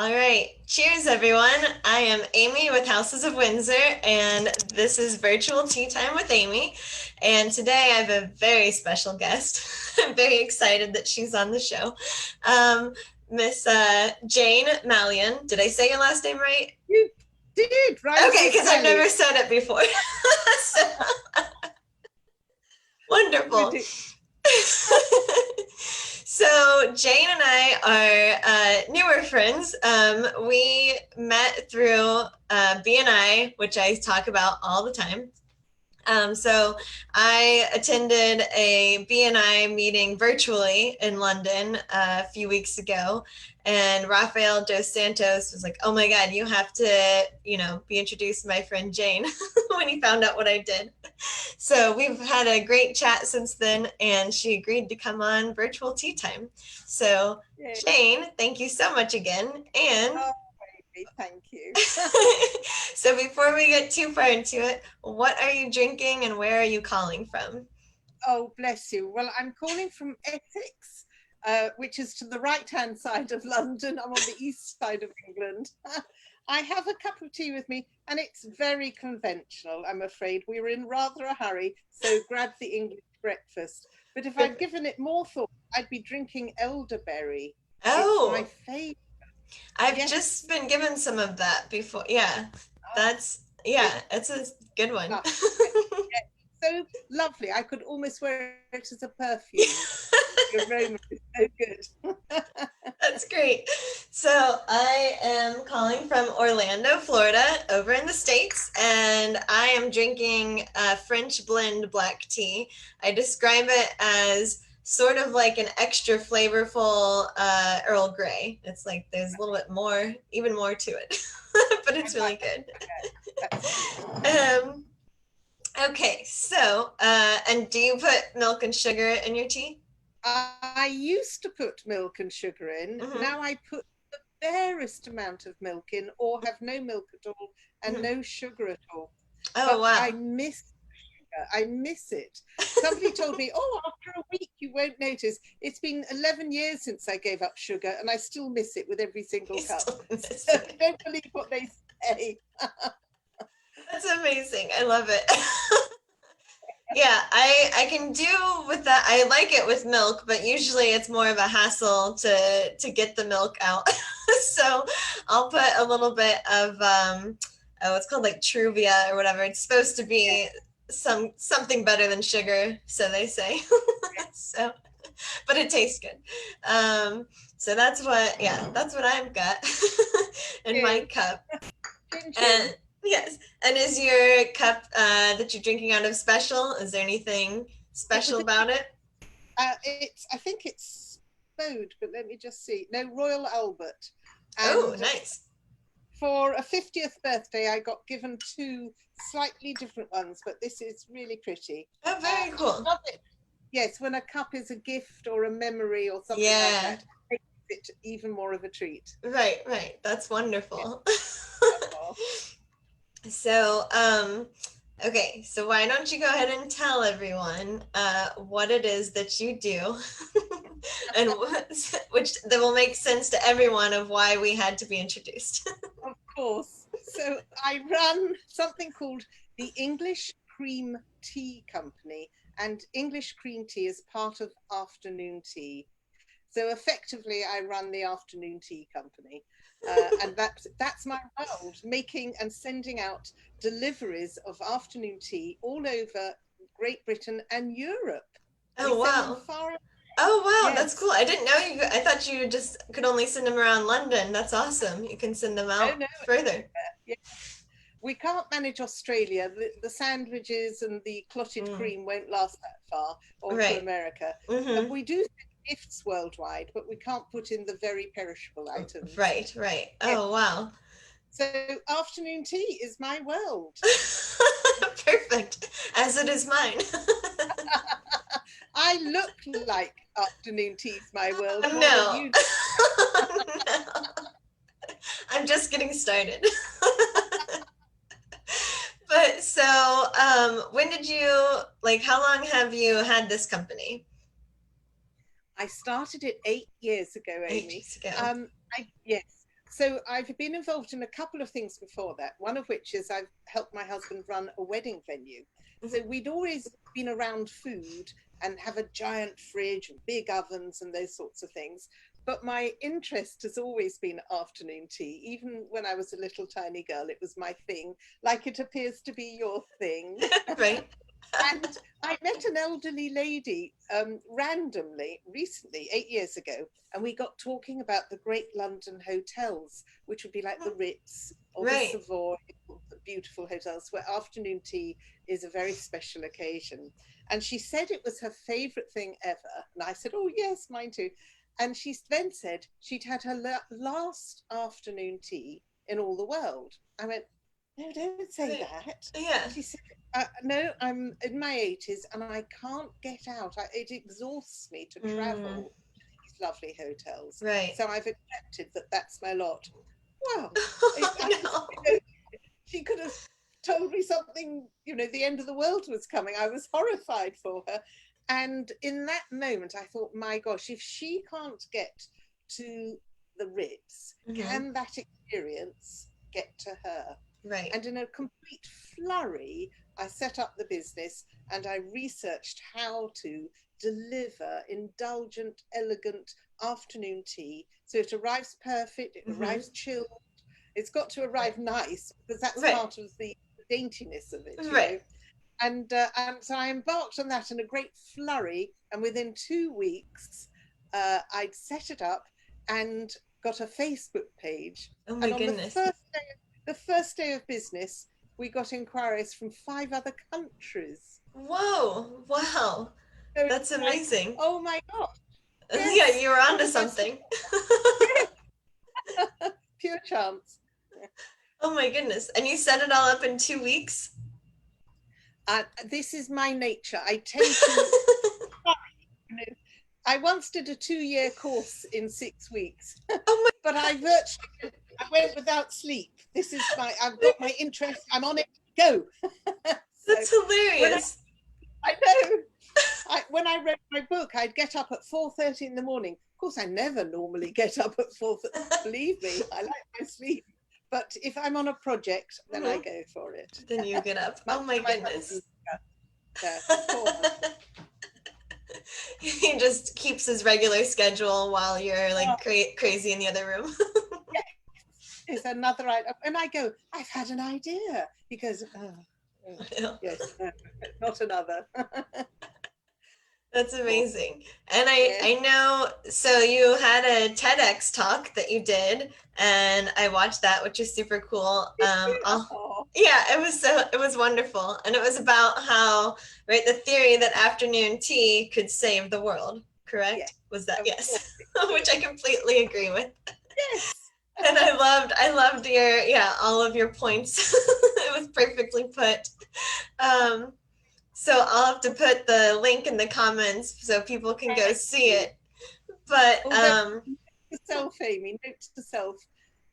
All right. Cheers, everyone. I am Amy with Houses of Windsor, and this is Virtual Tea Time with Amy. And today I have a very special guest. I'm very excited that she's on the show. Um, Miss Jane Malyon. Did I say your last name right? You did, right? Okay, Miss because I've Malyon. never said it before. So, You wonderful. did. So Jane and I are newer friends. We met through BNI, which I talk about all the time. So I attended a BNI meeting virtually in London a few weeks ago, and Rafael dos Santos was like, "Oh my God, you have to, be introduced to my friend Jane," when he found out what I did. So we've had a great chat since then, and she agreed to come on virtual tea time. So Yeah. Jane, thank you so much again, and Oh, baby, thank you. so before we get too far into it, what are you drinking and where are you calling from? Oh, bless you. Well, I'm calling from Essex, which is to the right-hand side of London. I'm on the east side of England. I have a cup of tea with me, and it's very conventional, I'm afraid. We were in rather a hurry, so grabbed the English breakfast. But if I'd Good. given it more thought, I'd be drinking elderberry. It's my Oh, favorite. I've just Yes. been given some of that before. Yeah, Oh, yeah, it's it's a good one. so lovely. I could almost wear it as a perfume. The aroma is so good. That's great. So I am calling from Orlando, Florida, over in the States, and I am drinking a French blend black tea. I describe it as sort of like an extra flavorful Earl Grey. It's like there's a little bit more, even more to it, but it's I like really good. that. Um, okay, so, and do you put milk and sugar in your tea? I used to put milk and sugar in. Mm-hmm. Now I put the barest amount of milk in, or have no milk at all and Mm-hmm. no sugar at all. Oh, But wow. I miss it. Somebody told me, "Oh, after a week you won't notice." It's been 11 years since I gave up sugar, and I still miss it with every single You cup. still miss So it. don't believe what they say. That's amazing. I love it. Yeah, I can do with that. I like it with milk, but usually it's more of a hassle to get the milk out. So I'll put a little bit of oh, it's called like Truvia or whatever. It's supposed to Yeah, be something better than sugar, so they say. So, but it tastes good. So that's what I've got in my you. cup. Chin chin. And yes, and is your cup that you're drinking out of special? Is there anything It special was about it? I think it's Bode, but let me just see. No, Royal Albert. Oh, And nice. for a 50th birthday, I got given two slightly different ones, but this is really pretty. Oh, very I cool. love it. Yes, when a cup is a gift or a memory or something like Yeah, that, it makes it even more of a treat. right, right. That's Yeah. wonderful. Oh. So, okay, so why don't you go ahead and tell everyone what it is that you do, and which that will make sense to everyone of why we had to be introduced. Of course. So I run something called the English Cream Tea Company, and English Cream Tea is part of afternoon tea. So effectively, I run the afternoon tea company, and that's my world, making and sending out deliveries of afternoon tea all over Great Britain and Europe. We Oh, send them wow. far. Oh, wow, that's Yes. cool. I didn't know you. I thought you just could only send them around London. That's awesome. You can send them Oh out no. further. Yeah. We can't manage Australia. The sandwiches and the clotted Mm, cream won't last that far, or to right. America. Mm-hmm. We do send gifts worldwide, but we can't put in the very perishable items. Right, right. Yes. Oh, wow. So afternoon tea is my world. Perfect. As it is mine. I look like afternoon tea is my world Oh, more than no. you do. No. I'm just getting started. But so, when did you, like, how long have you had this company? I started it 8 years ago, Eight Amy. years ago. Yes. So I've been involved in a couple of things before that, one of which is I've helped my husband run a wedding venue. So we'd always been around food and have a giant fridge and big ovens and those sorts of things. But my interest has always been afternoon tea. Even when I was a little tiny girl, it was my thing, like it appears to be your thing. Right. And I met an elderly lady randomly recently, 8 years ago, and we got talking about the great London hotels, which would be like the Ritz or the Right. Savoy, beautiful hotels where afternoon tea is a very special occasion. And she said it was her favorite thing ever. And I said, oh, yes, mine too. And she then said she'd had her last afternoon tea in all the world. I went, no, don't say Right. that. Yeah. She said, no, I'm in my 80s and I can't get out. It exhausts me to Mm, travel to these lovely hotels. right. So I've accepted that that's my lot. Well, Oh, I just, no. she could have told me something, the end of the world was coming. I was horrified for her. And in that moment, I thought, my gosh, if she can't get to the Ritz, Hmm. can that experience get to her? Right. And in a complete flurry, I set up the business and I researched how to deliver indulgent, elegant afternoon tea. So it arrives perfect, it Hmm. arrives chilled. It's got to Right. arrive nice because that's Right. part of the daintiness of it. Right. And so I embarked on that in a great flurry. And within 2 weeks, I'd set it up and got a Facebook page. Oh my And on goodness. the first day of business, we got inquiries from 5 other countries. Whoa. Wow. So it's That's like, amazing. oh my gosh, Yeah, yes, you were what onto a best, something. yes, pure chance. Oh my goodness. And you set it all up in 2 weeks? This is my nature. I tend to, I once did a 2 year course in 6 weeks, Oh but I went without sleep. I've my, got my interest. I'm on it. Go. So that's when hilarious. I know, when I read my book, I'd get up at 4:30 in the morning. Of course, I never normally get up at 4. Believe me, I like my sleep. But if I'm on a project, then I Hmm. go for it. Then you get up. Much Oh my to my husband's goodness. poor He just keeps his regular schedule while you're husband. like crazy in the other room. Yeah, is another idea. And I go, I've had an idea. He goes, oh, yes, not another. That's Poor amazing. And yes. I know, so you had a TEDx talk that you did, and I watched that, which is super cool. Oh, Yeah, it was wonderful. And it was about how, right, the theory that afternoon tea could save the world, yes, correct? Was that, of course yes, it which could. I completely agree with. Yes. And I loved your, yeah, all of your points. It was perfectly put. Um, so I'll have to put the link in the comments so people can go Thank see you. it. But Although, to self, Amy, note to self,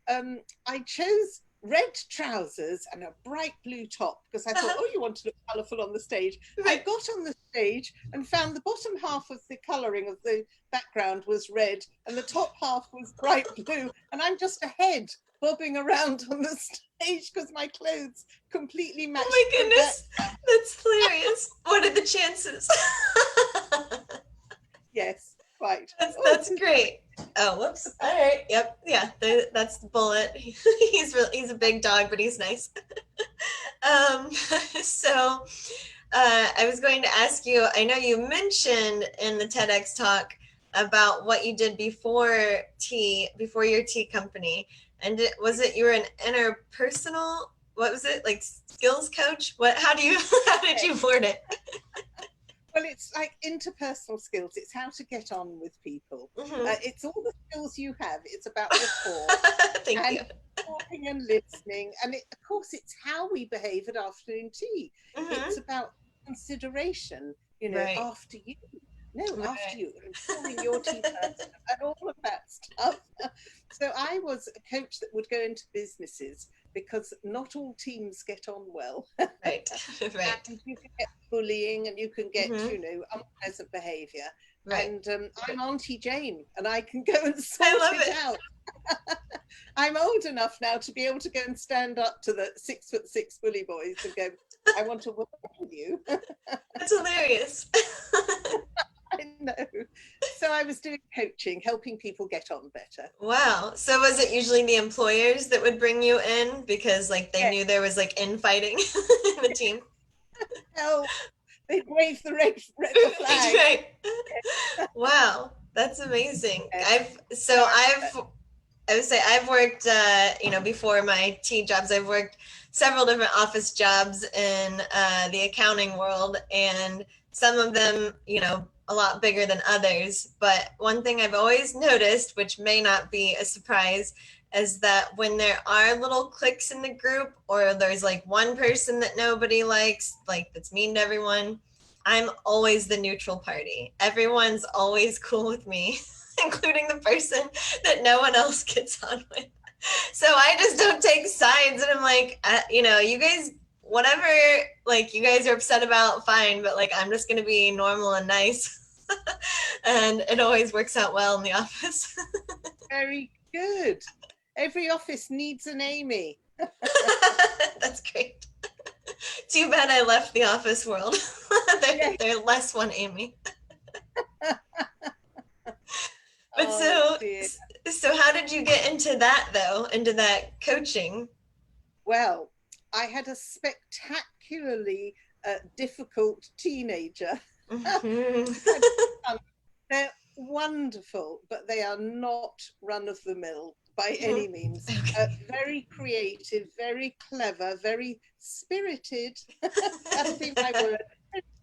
I chose red trousers and a bright blue top because I thought, oh, you want to look colourful on the stage. I right. got on the stage and found the bottom half of the colouring of the background was red and the top half was bright blue. And I'm just a head bobbing around on the stage because my clothes completely Oh matched my the back. goodness, that's hilarious. What are the chances? Yes, quite. Oh, That's great. Oh, whoops. All right. Yep. Yeah. That's the bullet. He's a big dog, but he's nice. Um, so I was going to ask you. I know you mentioned in the TEDx talk about what you did before your tea company, and was it you were an interpersonal? What was it like? Skills coach? What? How do you? How did you word it? well, it's like interpersonal skills. It's how to get on with people. Hmm. It's all the skills you have. It's about rapport Thank you. and talking and listening. And of course, it's how we behave at afternoon tea. It's Hmm. about consideration, Right. after you. No, after Right. you, informing your tea person and all of that stuff. So I was a coach that would go into businesses because not all teams get on well. Right. Right. And you can get bullying and you can get, Hmm. unpleasant behavior. Right. And I'm Auntie Jane and I can go and I sort love it it. out. I'm old enough now to be able to go and stand up to the 6'6" bully boys and go, I want to work with you. That's hilarious. I know. So I was doing coaching, helping people get on better. Wow. So was it usually the employers that would bring you in because like they Yeah, knew there was like infighting in the team? help. They wave the flag. Right. Wow. That's amazing. Yeah. So I would say I've worked, before my teen jobs, I've worked several different office jobs in the accounting world, and some of them, a lot bigger than others. But one thing I've always noticed, which may not be a surprise, is that when there are little cliques in the group, or there's like one person that nobody likes, like that's mean to everyone, I'm always the neutral party. Everyone's always cool with me, including the person that no one else gets on with. So I just don't take sides, and I'm like, you guys, whatever, like you guys are upset about, fine, but like I'm just gonna be normal and nice, and it always works out well in the office. very good. Every office needs an Amy. That's great. Too bad I left the office world. Yeah. They're less one Amy. But Oh so dear. so how did you get into that though? Into that coaching? Well, I had a spectacularly difficult teenager. Mm-hmm. They're wonderful, but they are not run of the mill by any means. Okay. Very creative, very clever, very spirited. That'll be my word.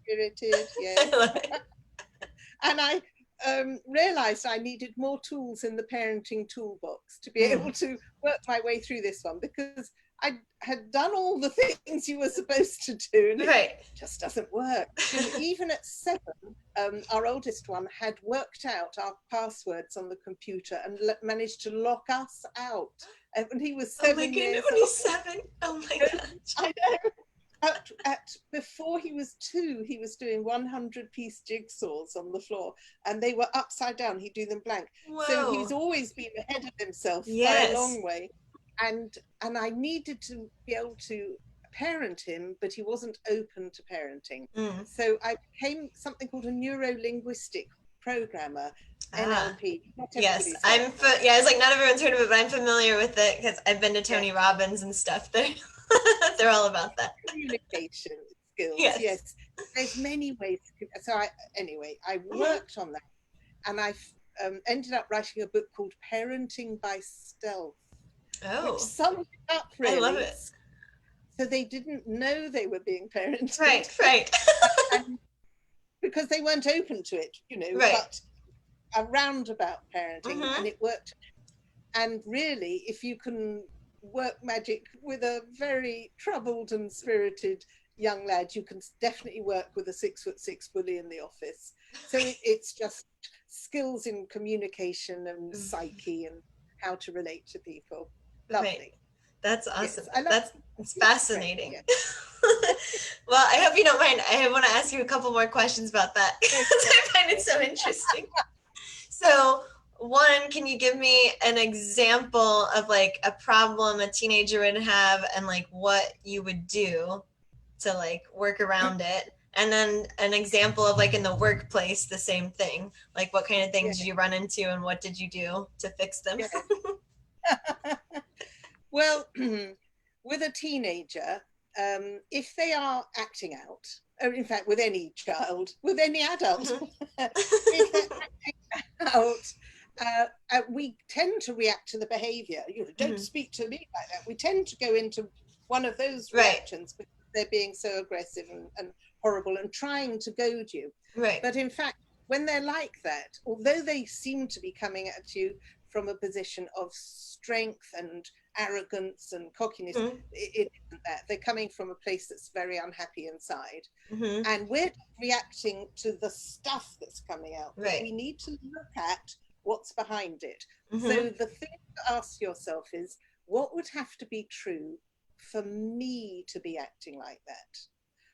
Spirited, I yes. love it. And I realized I needed more tools in the parenting toolbox to be able Mm. to work my way through this one, because I had done all the things you were supposed to do and it Right. just doesn't work. And even at 7, our oldest one had worked out our passwords on the computer and managed to lock us out. And when he was Oh my 7 goodness, years when he's old, 7. Oh my gosh. I know. Before he was 2, he was doing 100-piece jigsaws on the floor, and they were upside down. He'd do them blank. So he's Whoa. always been ahead of himself by a Yes. long way. And I needed to be able to parent him, but he wasn't open to parenting. Mm. So I became something called a neuro-linguistic programmer, Ah. NLP. Not Yes, everybody's heard. yeah, it's like not everyone's heard of it, but I'm familiar with it because I've been to Yeah, Tony Robbins and stuff. They're all about that. communication skills. Yes. Yes, there's many ways. So I Hmm. worked on that, and I ended up writing a book called Parenting by Stealth, which Oh, summed it up I love really. it. So they didn't know they were being parented, Right, right. and because they weren't open to it, Right. but around about parenting, and Hmm. it worked. And really, if you can work magic with a very troubled and spirited young lad, you can definitely work with a 6'6" bully in the office. So it's just skills in communication and psyche and how to relate to people. Right. Lovely. That's awesome. Yes, I love It's it's great. fascinating. Yeah. Well, I hope you don't mind. I want to ask you a couple more questions about that because Okay. I find it so interesting. So, one, can you give me an example of like a problem a teenager would have and like what you would do to like work around it? And then an example of like in the workplace, the same thing. Like what kind of Yeah, things did you run into and what did you do to fix them? yeah. Well, with a teenager, if they are acting out, or in fact, with any child, with any adult, Mhm. if they're acting out, we tend to react to the behavior. Don't Mhm. speak to me like that. We tend to go into one of those Right, reactions because they're being so aggressive and horrible and trying to goad you. right. But in fact, when they're like that, although they seem to be coming at you from a position of strength and arrogance and cockiness, Mhm. it isn't that. They're coming from a place that's very unhappy inside. Mhm. And we're reacting to the stuff that's coming out, but Right. we need to look at what's behind it. So Mhm. the thing to ask yourself is, what would have to be true for me to be acting like that?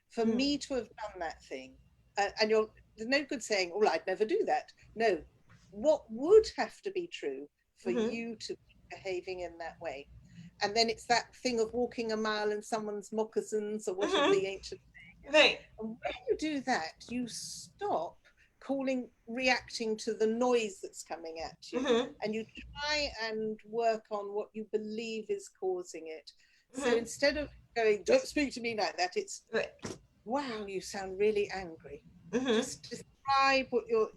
For Mhm. me to have done that thing? And there's no good saying, well, I'd never do that. No, what would have to be true for you to be behaving in that way. And then it's that thing of walking a mile in someone's moccasins or whatever the ancient saying is. Right. And when you do that, you stop reacting to the noise that's coming at you, and you try and work on what you believe is causing it. So instead of going, don't speak to me like that, it's, Right. wow, you sound really angry. Just describe what you're,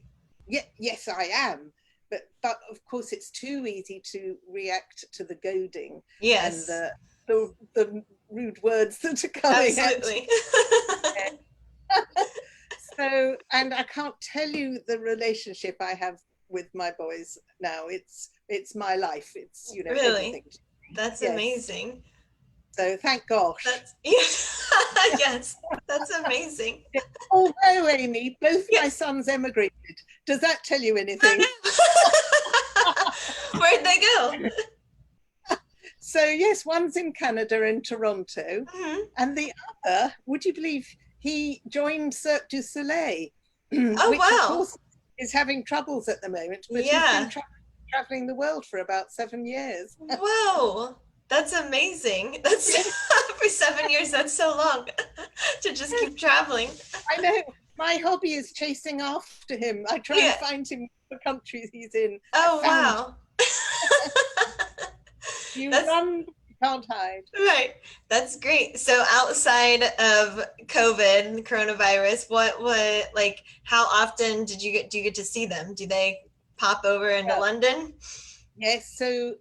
yes, I am. But of course, it's too easy to react to the goading and Yes. the rude words that are coming Absolutely. at you. So, and I can't tell you the relationship I have with my boys now. It's my life. It's, you know, Really? everything. That's Yes. amazing. So thank gosh. That's yes. Yes. That's amazing. Although, Amy, both my Yes. sons emigrated. Does that tell you anything? Where'd they go? So yes, one's in Canada in Toronto, and the other, would you believe, he joined Cirque du Soleil, Oh which of wow. course is having troubles at the moment, but he's been Yeah. traveling the world for about 7 years. Whoa. That's amazing. That's for 7 years. That's so long to just keep traveling. I know. My hobby is chasing after him. I try and Yeah. find him the countries he's in. I Oh found wow. you That's run, you can't hide. right. That's great. So outside of COVID, coronavirus, what like how often do you get to see them? Do they pop over into Well, London? yes, so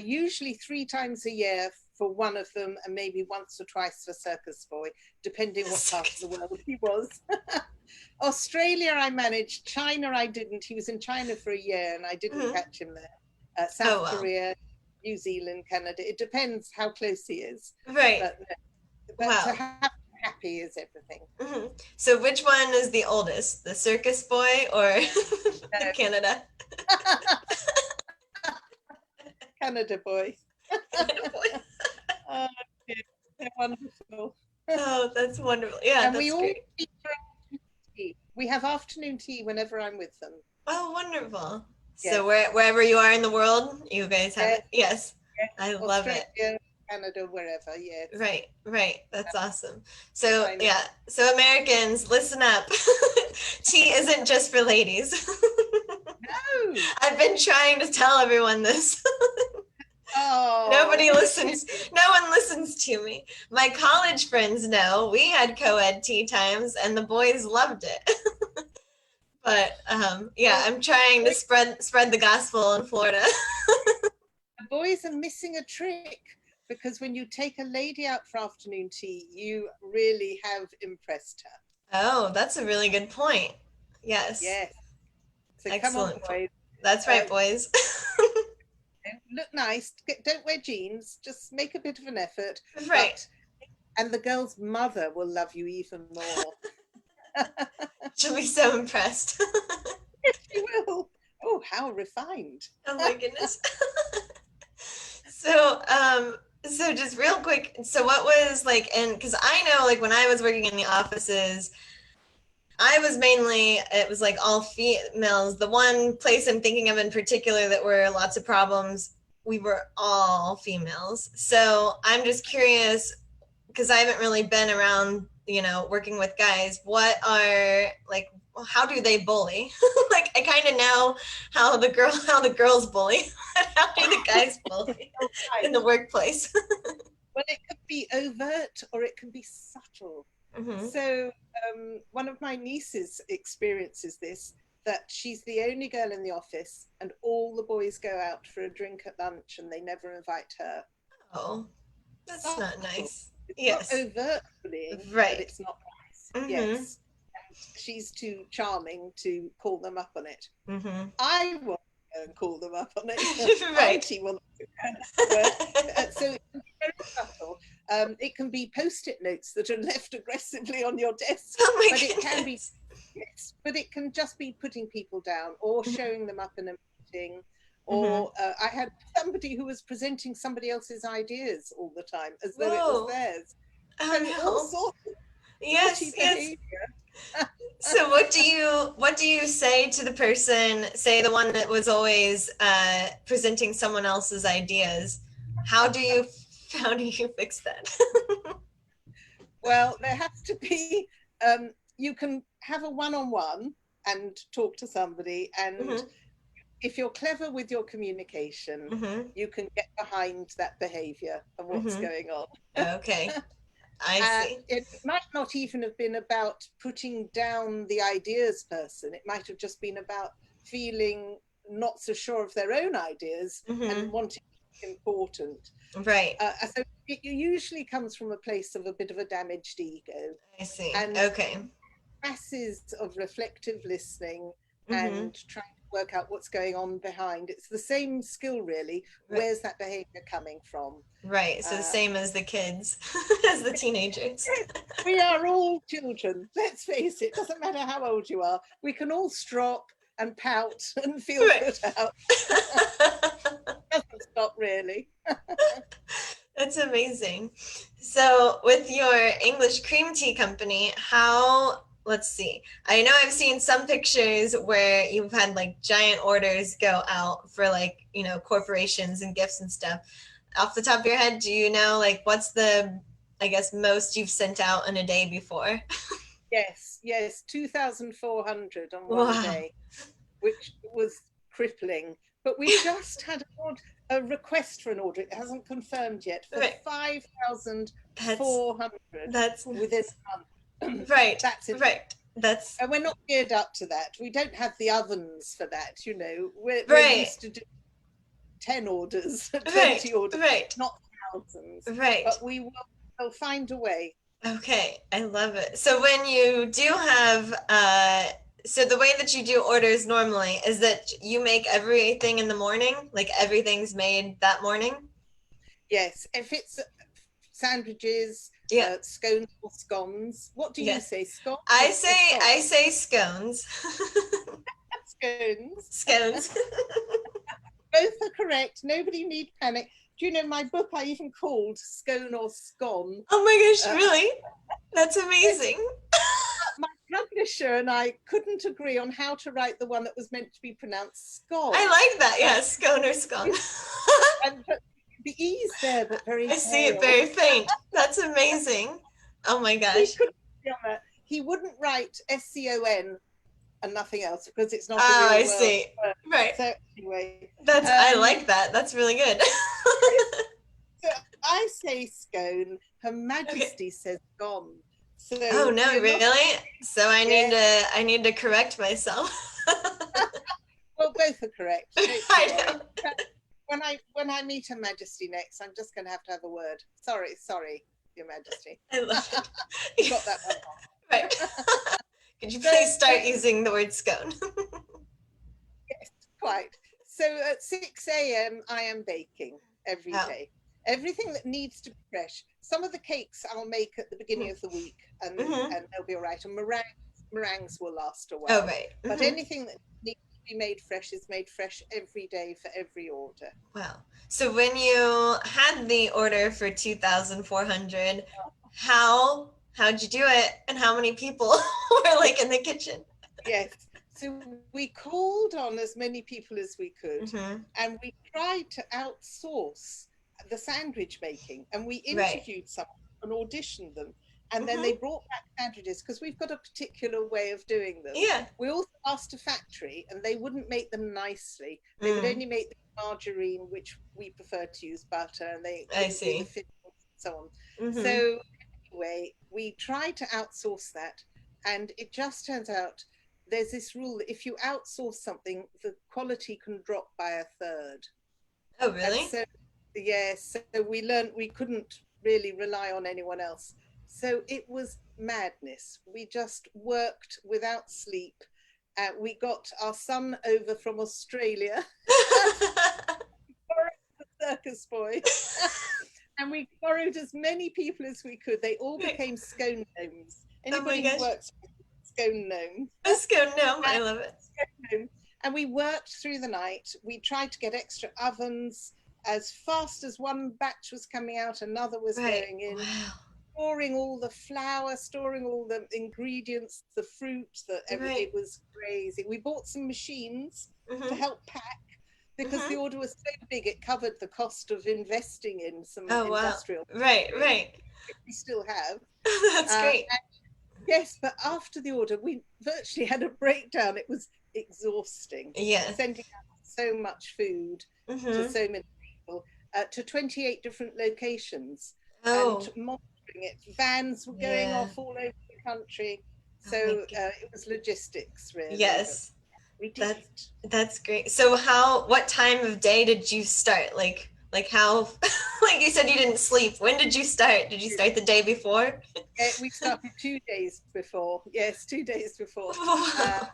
usually 3 times a year for one of them, and maybe once or twice for Circus Boy, depending what part of the world he was. Australia, I managed. China, I didn't. He was in China for a year, and I didn't catch him there. Oh South wow. Korea, New Zealand, Canada. It depends how close he is. Right. But to Wow. have him happy is everything. So which one is the oldest? The circus boy or the No. Canada? Canada boy. Canada boy. Oh, they're wonderful. Oh, that's wonderful. Yeah, And we that's all great. tea. We have afternoon tea whenever I'm with them. Oh, wonderful. So Yes. wherever you are in the world, you guys have Yes. it. Yes. Yes. I love it. Australia, Canada, wherever. Yes. Right, right. That's awesome. So I know. yeah, so Americans, listen up. Tea isn't just for ladies. No. I've been trying to tell everyone this. Oh. Nobody listens. No one listens to me. My college friends know. We had co-ed tea times and the boys loved it. But yeah, Well, I'm trying to spread the gospel in Florida. the boys are missing a trick, because when you take a lady out for afternoon tea, you really have impressed her. Oh, that's a really good point. Yes. Yes. So come on, Excellent point. boys. That's right, boys. Look nice. Don't wear jeans. Just make a bit of an effort. Right. And the girl's mother will love you even more. She'll be so impressed. She will. Oh, how refined. Oh my goodness. So, so just real quick, so what was like, and because I know like when I was working in the offices, I was mainly, it was like all females. The one place I'm thinking of in particular that were lots of problems, we were all females. So I'm just curious, because I haven't really been around, working with guys, what are like, how do they bully? Like I kind of know how the girls bully, but how do the guys bully in the workplace? Well, it could be overt or it can be subtle. So one of my nieces experiences this, that she's the only girl in the office and all the boys go out for a drink at lunch and they never invite her. Oh, that's Subtle. not nice. It's Yes. not overt bullying, Right. but it's not nice. Yes. She's too charming to call them up on it. I won't go and call them up on it. Right. Auntie will. So it's very subtle. It can be post-it notes that are left aggressively on your desk, Oh my but goodness. it can be, yes, but it can just be putting people down or showing them up in a meeting. Or I had somebody who was presenting somebody else's ideas all the time as though it was theirs. Oh So no. all sorts of Yes, naughty yes. behavior. So what do you say to the person, say the one that was always presenting someone else's ideas? How do you how do you fix that? Well, there has to be, you can have a one-on-one and talk to somebody. And Hmm. if you're clever with your communication, Hmm. you can get behind that behavior and what's Hmm. going on. Okay, I see. It might not even have been about putting down the ideas person. It might have just been about feeling not so sure of their own ideas and Hmm. wanting to be important. Right. So it usually comes from a place of a bit of a damaged ego. I see. And Okay. masses of reflective listening Hmm. and trying to work out what's going on behind. It's the same skill, really. Right. Where's that behavior coming from? Right. So Uh, same as the kids, as the teenagers. we are all children, let's face it, doesn't matter how old you are. We can all strop and pout and feel Right. put out. Doesn't stop, really. That's amazing. So, with your English cream tea company, how, let's see. I know I've seen some pictures where you've had like giant orders go out for like, corporations and gifts and stuff. Off the top of your head, do you know like what's the, I guess, most you've sent out in a day before? Yes, 2,400 on one Wow. day, which was crippling. But we just had a request for an order. It hasn't confirmed yet for Right. That's 5,400 that's within a month. right. That's it. Right. That's And we're not geared up to that. We don't have the ovens for that. We're right. used to do 10 orders, Right. 20 orders, Right. not thousands. Right. But we'll find a way. Okay, I love it. So when you do have, so the way that you do orders normally is that you make everything in the morning, like everything's made that morning? Yes, if it's sandwiches, Yeah, scones or scones. What do you yes. say, scones I or say scones? I say scones. Scones. Scones. Both are correct. Nobody need panic. Do you know my book I even called Scone or Scone? Oh my gosh, Uh, really? That's yes, amazing. my publisher and I couldn't agree on how to write the one that was meant to be pronounced I scone. like that. Uh, Yeah, scone or scone. but the E's there, but very I see it pale. very faint. That's amazing. Oh my We gosh. couldn't agree on that. He wouldn't write SCON and nothing else because it's not a Oh, real I word. see. Right. So anyway, I like that. That's really good. so I say scone. Her Okay. Majesty says gone. Oh So no, we're not. really? So Yeah. I need to correct myself. Well, both are correct. Don't you I worry. know. When I meet Her Majesty next, I'm just going to have a word. Sorry, Your Majesty. I love it. Got that one Right. wrong. Could you So please start using the word scone? yes, quite. So at 6 a.m. I am baking every Oh. day. Everything that needs to be fresh. Some of the cakes I'll make at the beginning of the week, Mm-hmm. and they'll be all right. And meringues will last a Oh, while. right. But Mm-hmm. anything that needs to be made fresh is made fresh every day for every order. Wow. So when you had the order for 2,400, how'd you do it, and how many people were like in the kitchen? Yes. So we called on as many people as we could, Mm-hmm. and we tried to outsource the sandwich making. And we Right. interviewed someone and auditioned them. And then they Mm-hmm. brought back sandwiches because we've got a particular way of doing them. Yeah. We also asked a factory, and they wouldn't make them nicely. They would Mm, only make the margarine, which we prefer to use butter, and they I wouldn't do the see. fillings and so on. Mm-hmm. So anyway, we tried to outsource that, and it just turns out there's this rule that if you outsource something, the quality can drop by a third. Oh, And really? so, yes, so we learned we couldn't really rely on anyone else. So it was madness. We just worked without sleep. We got our son over from Australia, the circus boy, and we borrowed as many people as we could. They all Right. became scone gnomes. Oh my Anybody who gosh. works with scone gnome. Let's go. No, I love it. And we worked through the night. We tried to get extra ovens. As fast as one batch was coming out, another was Right. going in. Wow. storing all the flour, storing all the ingredients, the fruit, it Right. was crazy. We bought some machines to Mm-hmm. help pack because the Mm-hmm. order was so big it covered the cost of investing in some Oh, wow. industrial Right, machinery, right. which we still have. That's Uh, great. yes, but after the order, we virtually had a breakdown. It was exhausting Yeah. sending out so much food to Mm-hmm. so many people, to 28 different locations, and Oh, monitoring it. Vans were going yeah. off all over the country. Oh my So God. it was logistics, really, but Yes. we did That it. that's great. So what time of day did you start? Like how like you said you didn't sleep. When did you start? Did you start the day before? We started 2 days before. Yes, 2 days before. Uh, Wow.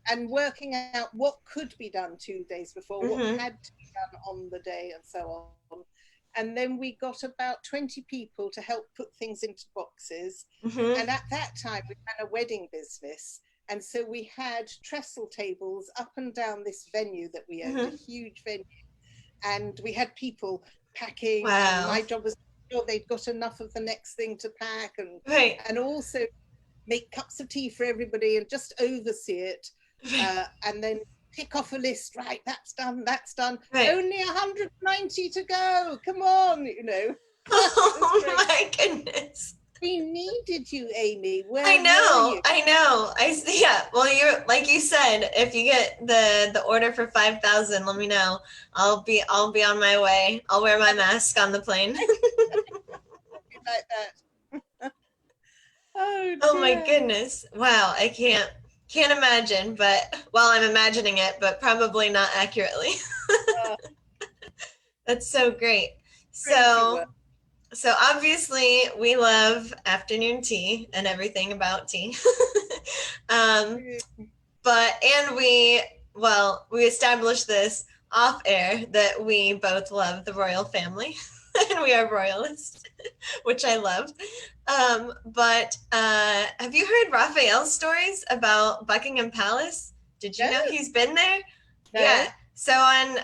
and working out what could be done 2 days before, what Mm-hmm. had to be done on the day, and so on. And then we got about 20 people to help put things into boxes. Mm-hmm. And at that time, we ran a wedding business. And so we had trestle tables up and down this venue that we owned, a Mm-hmm. huge venue. And we had people packing, and Wow. my job was to make sure they'd got enough of the next thing to pack, Right. and also make cups of tea for everybody and just oversee it, Right. and then tick off a list. Right, that's done. That's done. Right. Only 190 to go. Come on, it was Oh great. my goodness. We needed you, Amy. I Where were know, you? I know. Yeah. Well, you're like you said, if you get the order for 5,000, let me know. I'll be on my way. I'll wear my mask on the plane. Like that. Oh Oh my dear. goodness. Wow, I can't imagine, but well, I'm imagining it, but probably not accurately. uh, That's so great. Crazy So, work. so obviously we love afternoon tea and everything about tea. um, and we established this off air that we both love the royal family and we are royalists, which I love. But have you heard Raphael's stories about Buckingham Palace? Did you No, know he's been there? no. Yeah. So on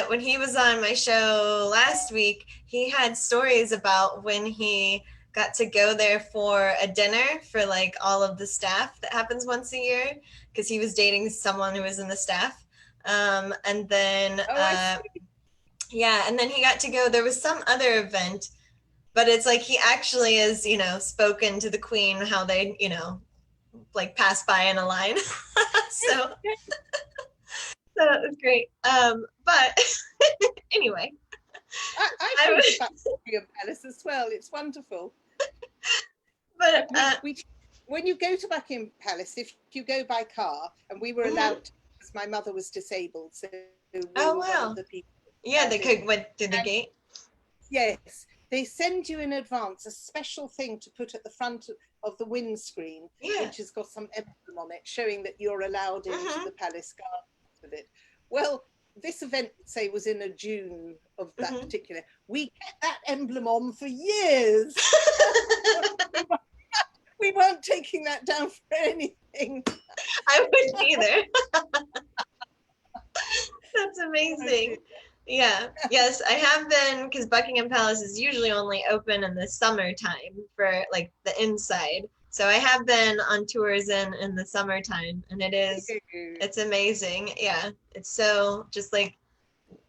when he was on my show last week, he had stories about when he got to go there for a dinner for like all of the staff that happens once a year because he was dating someone who was in the staff. And then Oh, I see. yeah, and then he got to go. There was some other event, but it's like he actually is, spoken to the queen how they, like pass by in a line. so so it was great. But anyway, I've I been to was, Buckingham Palace as well. It's wonderful. but We when you go to Buckingham Palace, if you go by car, and we were mhm. allowed to, because my mother was disabled, so we Oh were one of wow, the people yeah, allowed they in. could went through the And gate. yes, they send you in advance a special thing to put at the front of the windscreen, Yeah. which has got some emblem on it showing that you're allowed into Mm-hmm. the palace gardens with it. Well, this event, say, was in a June of that Mm-hmm. particular. We kept that emblem on for years. we, we weren't taking that down for anything. I wouldn't either. That's Oh, dear. amazing. Yeah. Yes, I have been because Buckingham Palace is usually only open in the summertime for like the inside. So I have been on tours in the summertime and it's amazing. Yeah. It's so just like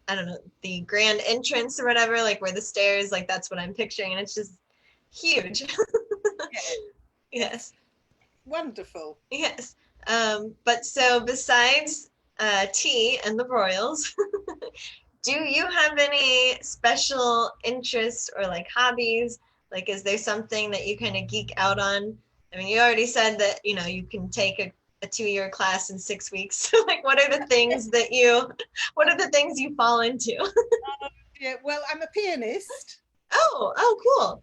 I don't know, the grand entrance or whatever, like where the stairs, like that's what I'm picturing and it's just huge. Yeah, Yes. wonderful. Yes. But so besides tea and the Royals, do you have any special interests or like hobbies? Like, is there something that you kind of geek out on? I mean, you already said that, you can take a 2-year class in 6 weeks. So, like, what are the things you fall into? Yeah, well, I'm a pianist, Oh, cool.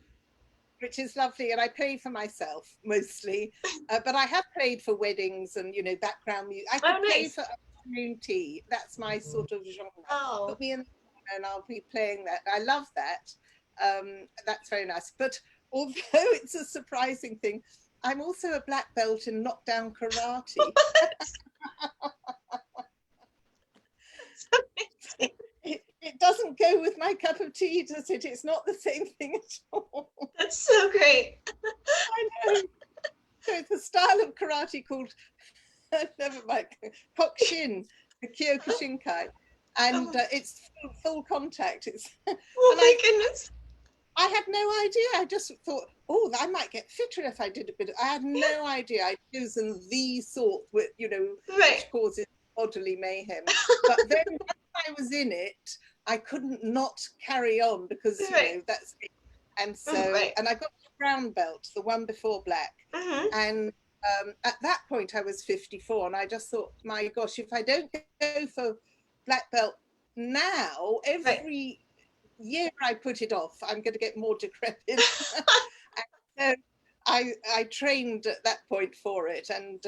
which is lovely, and I play for myself mostly. But I have played for weddings and background music. I Oh, could play nice. for afternoon tea. That's my sort of genre. Oh, Put me in, and I'll be playing that. I love that. That's very nice. But although it's a surprising thing, I'm also a black belt in knockdown karate. It doesn't go with my cup of tea, does it? It's not the same thing at all. that's That's so great. I know. So it's a style of karate called, never mind, Kokushin, the Kyokushinkai. And Oh, it's full contact. It's and oh my goodness. I had no idea. I just thought, oh, I might get fitter if I did a bit. I had no idea. I'd chosen the sort, Right. which causes bodily mayhem. But then once I was in it, I couldn't not carry on because Right. that's it. And Right. I got the brown belt, the one before black, Mm-hmm. and at that point I was 54, and I just thought, my gosh, if I don't go for black belt now, Right. every year I put it off, I'm going to get more decrepit. So I trained at that point for it, and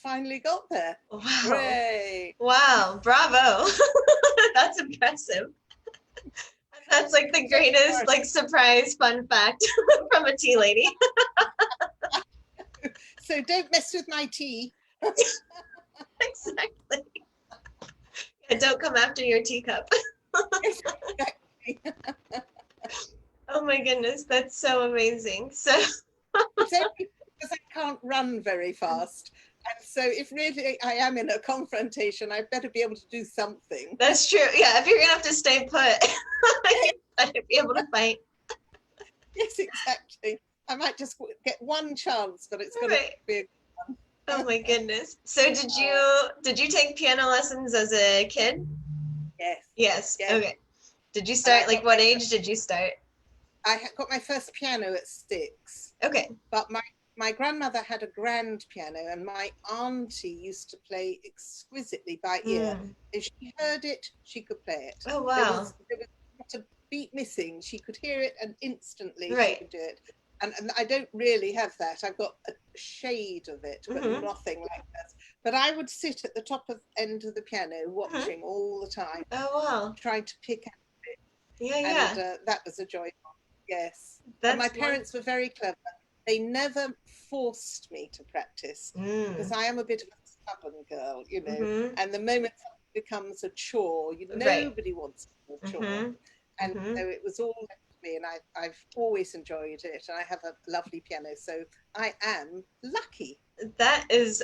finally got there. Wow. Hooray! Wow. Bravo. That's impressive. That's like the greatest like surprise fun fact from a tea lady. So don't mess with my tea. Exactly. Yeah, don't come after your teacup. Exactly. Oh my goodness, that's so amazing. So It's only because I can't run very fast. And so if really I am in a confrontation, I better be able to do something. that's true. Yeah, if you're gonna have to stay put, you better be able to fight. Yes, exactly. I might just get one chance, but it's got to Right. be Oh my goodness. So did you take piano lessons as a kid? yes, Yes. yes. Okay. Did you And start like what age did you start? I got my first piano at 6, Okay. but my grandmother had a grand piano, and my auntie used to play exquisitely by ear. Mm. If she heard it, she could play it. Oh There wow. was there was not a beat missing. She could hear it, and instantly she Right. could do it. And I don't really have that. I've got a shade of it, but Mm-hmm. nothing like that. But I would sit at the top of end of the piano, Mm-hmm. watching all the time, Oh wow. trying to pick out, Yeah, and yeah. that was a joy. Yes. And my That's one. parents were very clever. They never forced me to practice because Mm. I am a bit of a stubborn girl. Mm-hmm. And the moment something becomes a chore, Right. nobody wants a chore. Mm-hmm. And Mm-hmm. so it was all left to me, and I've always enjoyed it. And I have a lovely piano, so I am lucky. That is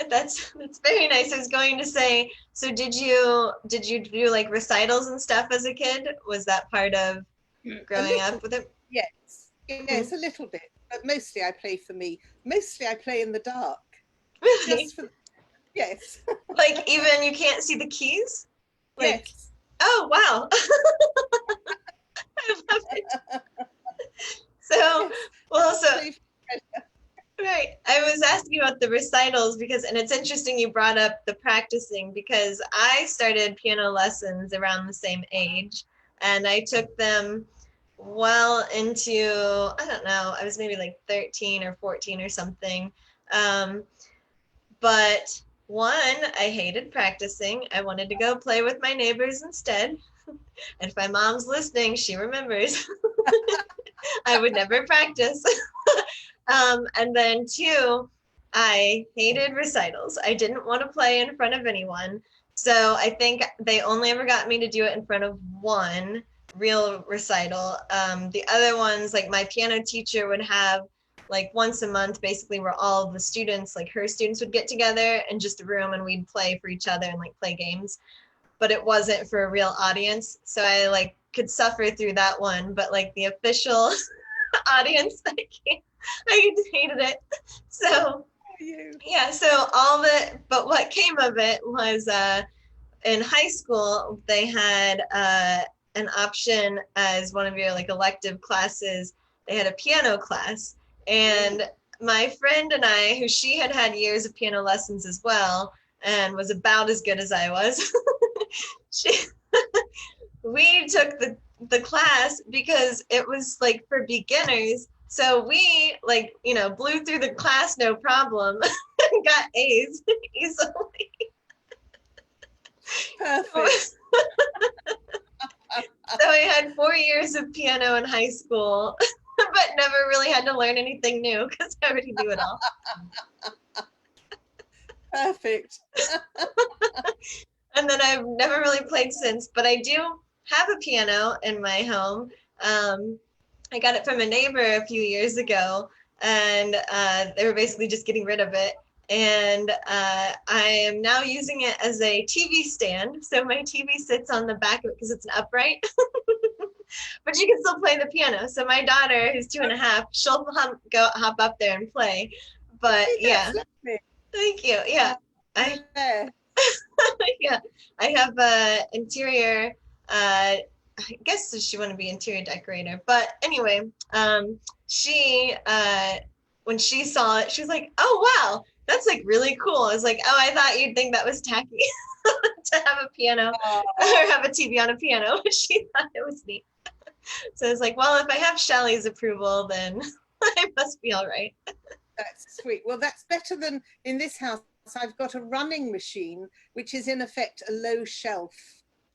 that's very nice. I was going to say, so did you do like recitals and stuff as a kid? Was that part of A growing little, up with it? yes, Hmm. yes, a little bit, but mostly I play for me. Mostly I play in the dark, Really? just for yes, Like even you can't see the keys? Like, yes. oh wow. I love it. So, Yes, well, just so play for right. I was asking about the recitals because, and it's interesting you brought up the practicing because I started piano lessons around the same age and I took them well into, I don't know, I was maybe like 13 or 14 or something. Um, but one, I hated practicing. I wanted to go play with my neighbors instead. And if my mom's listening, she remembers I would never practice. And then two, I hated recitals. I didn't want to play in front of anyone. So I think they only ever got me to do it in front of one real recital. The other ones, like my piano teacher would have like once a month, basically, where all of the students, like her students, would get together in just a room and we'd play for each other and like play games. But it wasn't for a real audience. So I like could suffer through that one. But like the official audience, I hated it. So you. yeah, so all the but what came of it was in high school they had an option as one of your like elective classes. They had a piano class, Ooh. and my friend and I, who she had had years of piano lessons as well, and was about as good as I was, she, we took the class because it was like for beginners. So we like, blew through the class no problem and got A's easily. So, Perfect. so I had 4 years of piano in high school, but never really had to learn anything new because I already knew it all. Perfect. And then I've never really played since, but I do have a piano in my home. Um, I got it from a neighbor a few years ago, and they were basically just getting rid of it. And I am now using it as a TV stand. So my TV sits on the back of it because it's an upright, but you can still play the piano. So my daughter, who's 2.5, she'll hop up there and play. But Hey, yeah, that's lovely. thank you. Yeah, I Yeah. yeah, I have a interior. I guess she want to be interior decorator, but anyway, she when she saw it, she was like, "Oh wow, that's like really cool." I was like, "Oh, I thought you'd think that was tacky to have a piano or Oh, have a TV on a piano." But she thought it was neat. So I was like, "Well, if I have Shelley's approval, then I must be all right." that's sweet. Well, that's better than in this house. I've got a running machine, which is in effect a low shelf.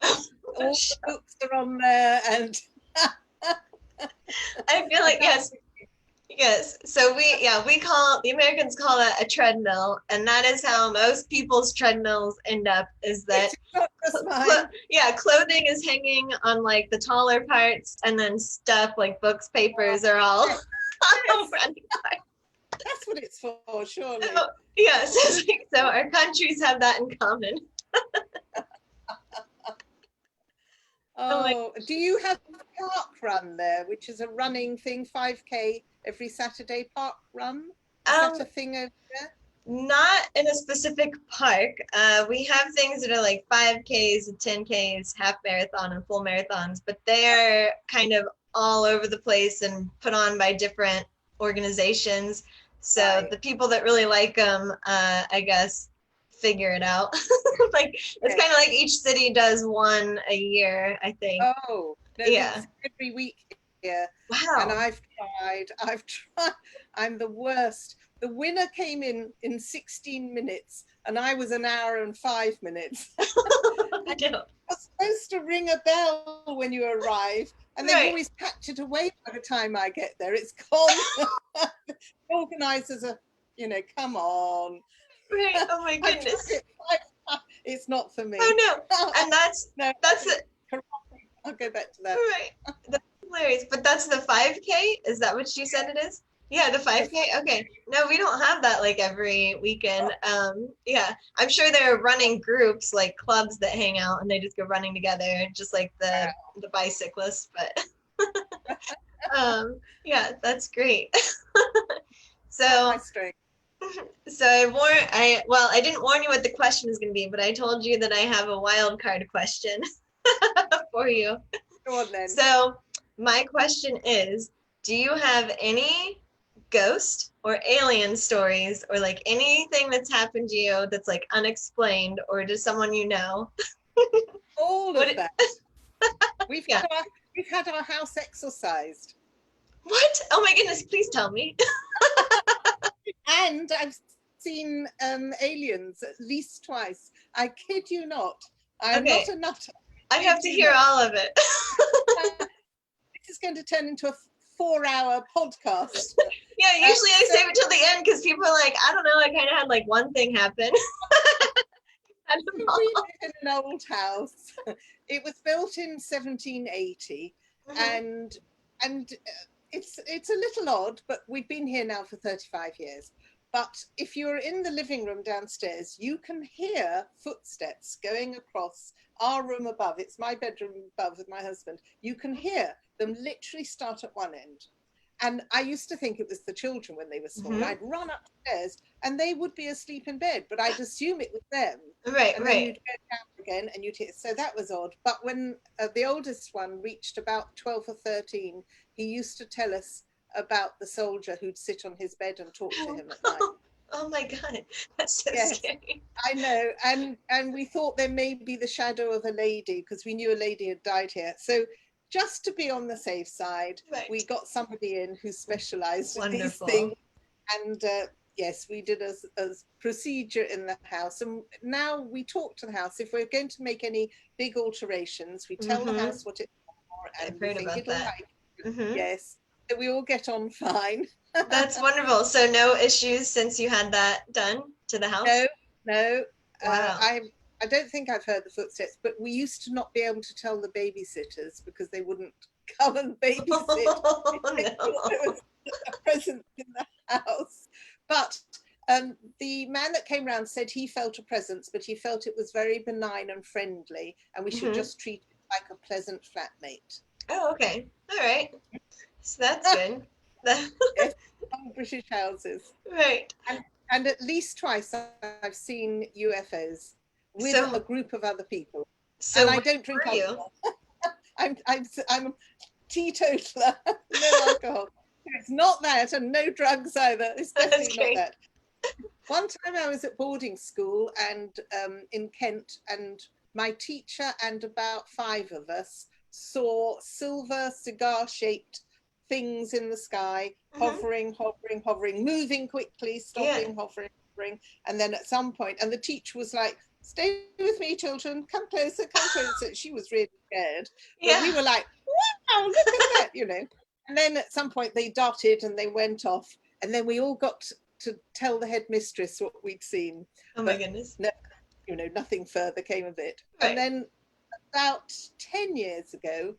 All the books are on there, and I feel like yes, yes. So we call the Americans call that a treadmill, and that is how most people's treadmills end up. Is that it's not just mine. yeah, clothing is hanging on like the taller parts, and then stuff like books, papers are all Yes, on yes, running parts. that's what it's for, surely. So, yes, so our countries have that in common. Oh my Oh, do you have park run there, which is a running thing, 5K every Saturday park run? Is that a um, thing over there? not in a specific park. We have things that are like 5Ks and 10Ks, half marathon and full marathons, but they're kind of all over the place and put on by different organizations. So Right. the people that really like them, I guess, figure it out. Like it's Yes. kind of like each city does one a year, I think. Oh, no, Yeah. it's every week here. And Wow. I've tried. I'm the worst. The winner came in 16 minutes, and I was an hour and 5 minutes. And No. you're supposed to ring a bell when you arrive, and they've Right. always packed it away by the time I get there. It's gone. Organizers are, come on. Right. Oh my I've tried goodness. it 5 times. It's not for Oh me. no. And No, that's it. I'll go back to that. Right. That's hilarious. But that's the 5K? Is that what you said it is? Yeah, the The 5K. Okay. No, we don't have that like every weekend. Yeah. I'm sure there are running groups like clubs that hang out and they just go running together, just like the bicyclists, but yeah, that's great. not my So strength. so I didn't warn you what the question is going to be, but I told you that I have a wild card question for you. Go on then. So, my question is, do you have any ghost or alien stories or like anything that's happened to you that's like unexplained or to someone you know? All What of it, that. We've yeah. had our, we've had our house exorcised, What? Oh my goodness, please tell me. and I've seen aliens at least twice. I kid you not. I am not Okay, a nutter. I I have kid to you hear not. all of it. This is going to turn into a 4-hour podcast. Yeah, usually I So save it till the end because people are like, I don't know, I kind of had like one thing happen. I don't know. we live in an old house. It was built in 1780, Mhm. and it's a little odd, but we've been here now for 35 years. But if you're in the living room downstairs, you can hear footsteps going across our room above. It's my bedroom above with my husband. You can hear them literally start at one end. And I used to think it was the children when they were small. Mhm. I'd run upstairs and they would be asleep in bed, but I'd assume it was them. Right, And then right. you'd go down again and you'd hear. So that was odd. But when the oldest one reached about 12 or 13, he used to tell us about the soldier who'd sit on his bed and talk to him at night. Oh my God, that's so Yes, scary. I know. And we thought there may be the shadow of a lady because we knew a lady had died here. So just to be on the safe side, we Right. got somebody in who specialized in these Wonderful. things. And yes, we did a procedure in the house. And now we talk to the house. If we're going to make any big alterations, we tell the Mm-hmm. house what it's for I've and we heard think about it'll that. like. Mm-hmm. Yes. So we all get on fine. That's wonderful. So no issues since you had that done to the house? No, no. Uh, Wow. I I don't think I've heard the footsteps, but we used to not be able to tell the babysitters because they wouldn't come and babysit. Oh, They thought there no. was a presence in the house. But the man that came round said he felt a presence, but he felt it was very benign and friendly, and we should Hmm. just treat it like a pleasant flatmate. Oh, okay. All right. So that's good. Yes, some British houses. Right. And, and at least twice I've seen UFOs with a So, group of other people. so And I where don't drink were you? alcohol. I'm a teetotaler, no alcohol. It's not that, and no drugs either. It's That's definitely not great. that. One time I was at boarding school and in Kent, and my teacher and about 5 of us saw silver cigar-shaped things in the sky, Hmm. hovering, hovering, hovering, moving quickly, Yeah. stopping, hovering, hovering. And then at some point, and the teacher was like, "Stay with me, children. Come closer, come closer." She was really scared, but we Yeah. were like, "Wow, look at that," you know. And then at some point they darted and they went off, and then we all got to tell the headmistress what we'd seen, Oh my but goodness. no, nothing further came of it. And Right. then about 10 years ago,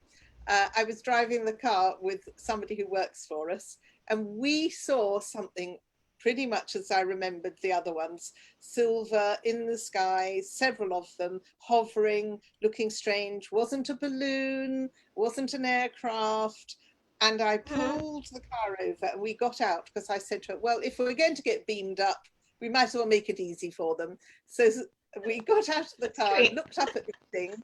I was driving the car with somebody who works for us, and we saw something pretty much as I remembered the other ones, silver in the sky, several of them hovering, looking strange. Wasn't a balloon, wasn't an aircraft. And I Hmm. pulled the car over and we got out because I said to her, well, if we're going to get beamed up, we might as well make it easy for them. So we got out of the That's car, great. looked up at the thing,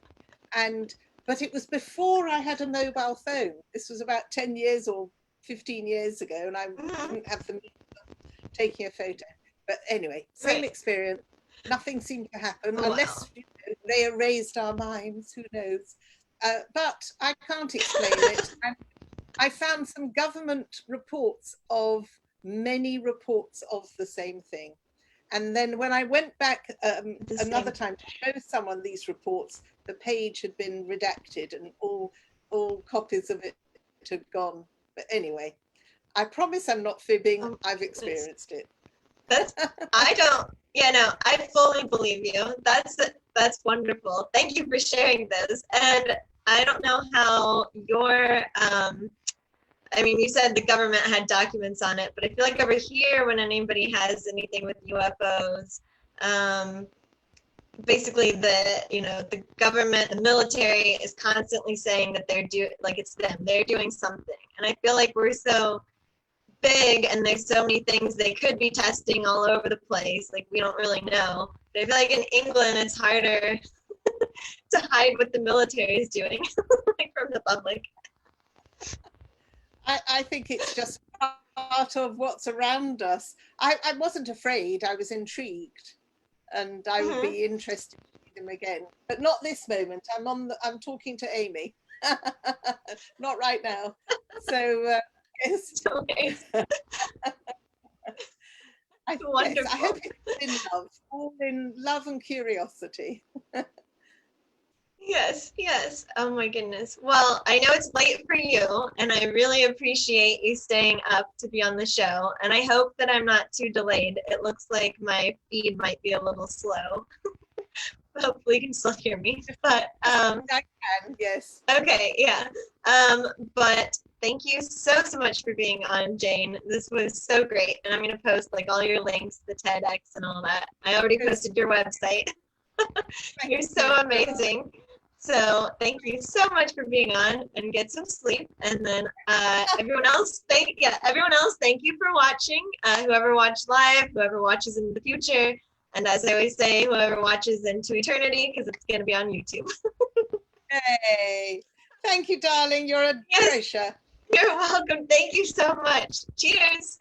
and but it was before I had a mobile phone. This was about 10 years or 15 years ago, and I Hmm. didn't have the means of taking a photo. But anyway, same Right. experience. Nothing seemed to happen Wow. unless they erased our minds. Who knows? But I can't explain it. And I found some government reports of many reports of the same thing. And then when I went back The another same. time to show someone these reports, the page had been redacted and all copies of it had gone. But anyway, I promise I'm not fibbing. Oh I've my goodness. experienced it. That's, I don't, yeah, no, I fully believe you. That's wonderful. Thank you for sharing those. And I don't know how your, I mean, you said the government had documents on it, but I feel like over here, when anybody has anything with UFOs, um, basically the government, the military is constantly saying that like it's them, they're doing something. And I feel like we're so big and there's so many things they could be testing all over the place. Like we don't really know. But I feel like in England it's harder to hide what the military is doing like from the public. I think it's just part of what's around us. I wasn't afraid. I was intrigued, and I would Mm-hmm. be interested to see them again. But not this moment. I'm talking to Amy. Not right now. So yes, yes. I hope Wonderful. it's in love, all in love and curiosity. Yes, yes. Oh my goodness. Well, I know it's late for you, and I really appreciate you staying up to be on the show. And I hope that I'm not too delayed. It looks like my feed might be a little slow. Hopefully, you can still hear me. But Yes, I can. Yes. okay, yeah. But thank you so much for being on, Jane. This was so great, and I'm gonna post like all your links, the TEDx, and all that. I already posted your website. Thank You're so you. amazing. So thank you so much for being on, and get some sleep. And then everyone else, thank you for watching. Whoever watched live, whoever watches in the future, and as I always say, whoever watches into eternity, because it's going to be on YouTube. Hey, thank you, darling. You're a Yes, treasure. you're welcome. Thank you so much. Cheers.